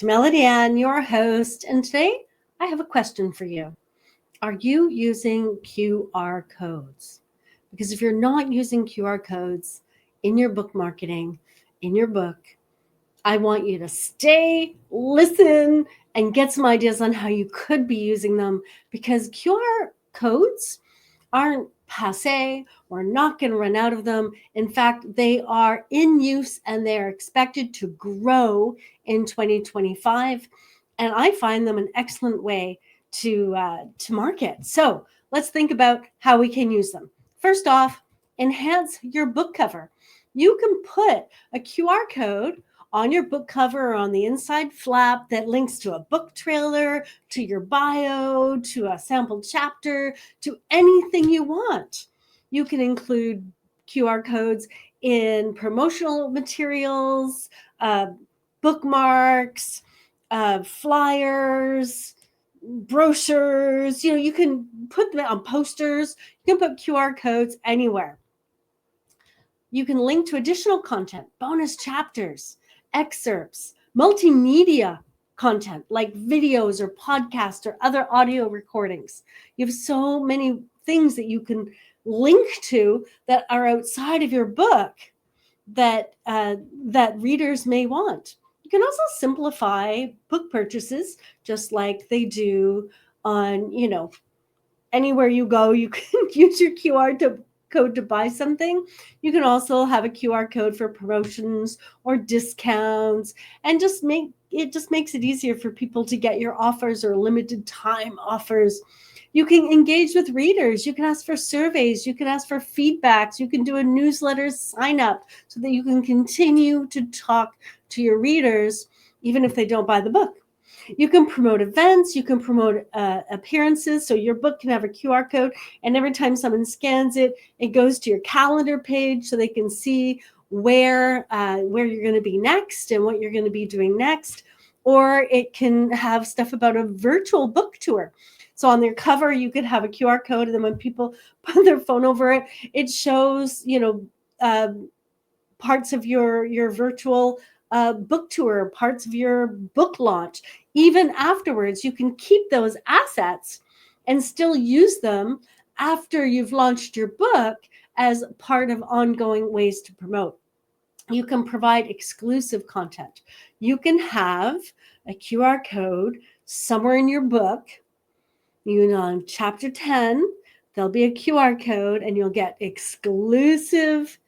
Melody Ann, your host, and today I have a question for you. Are you using QR codes? Because if you're not using QR codes in your book marketing, in your book, I want you to stay, listen, and get some ideas on how you could be using them because QR codes aren't passe. We're not going to run out of them. In fact, they are in use and they're expected to grow in 2025. And I find them an excellent way to market. So let's think about how we can use them. First off, enhance your book cover. You can put a QR code on your book cover or on the inside flap that links to a book trailer, to your bio, to a sample chapter, to anything you want. You can include QR codes in promotional materials, bookmarks, flyers, brochures. You can put them on posters. You can put QR codes anywhere. You can link to additional content, bonus chapters, excerpts, multimedia content like videos or podcasts or other audio recordings. You have so many things that you can link to that are outside of your book that readers may want. You can also simplify book purchases just like they do on, anywhere you go, you can use your code to buy something. You can also have a QR code for promotions or discounts, and just makes it easier for people to get your offers or limited time offers. You can engage with readers. You can ask for surveys. You can ask for feedbacks. You can do a newsletter sign up so that you can continue to talk to your readers even if they don't buy the book. You can promote events. You can promote appearances. So your book can have a QR code, and every time someone scans it, it goes to your calendar page so they can see where you're going to be next and what you're going to be doing next. Or it can have stuff about a virtual book tour. So on their cover, you could have a QR code, and then when people put their phone over it, it shows, parts of your virtual book tour, parts of your book launch. Even afterwards, you can keep those assets and still use them after you've launched your book as part of ongoing ways to promote. You can provide exclusive content. You can have a QR code somewhere in your book. On chapter 10, there'll be a QR code and you'll get exclusive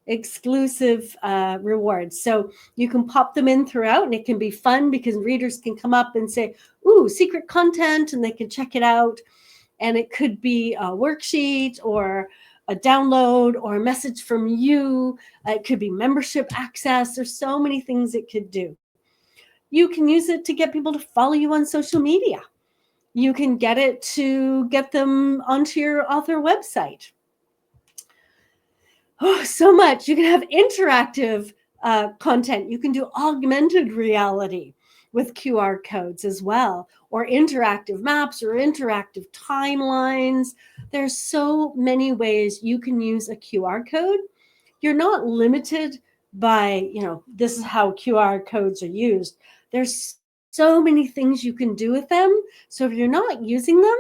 rewards. So you can pop them in throughout, and it can be fun because readers can come up and say, ooh, secret content, and they can check it out. And it could be a worksheet or a download or a message from you. It could be membership access. There's so many things it could do. You can use it to get people to follow you on social media. You can get it to get them onto your author website. Oh, so much. You can have interactive content. You can do augmented reality with QR codes as well, or interactive maps or interactive timelines. There's so many ways you can use a QR code. You're not limited by, this is how QR codes are used. There's so many things you can do with them. So if you're not using them,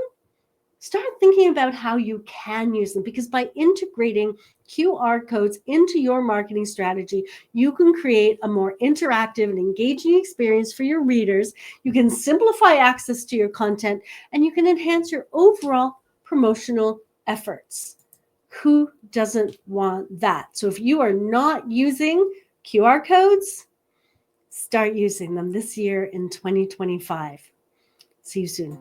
start thinking about how you can use them, because by integrating QR codes into your marketing strategy, you can create a more interactive and engaging experience for your readers. You can simplify access to your content, and you can enhance your overall promotional efforts. Who doesn't want that? So if you are not using QR codes, start using them this year in 2025. See you soon.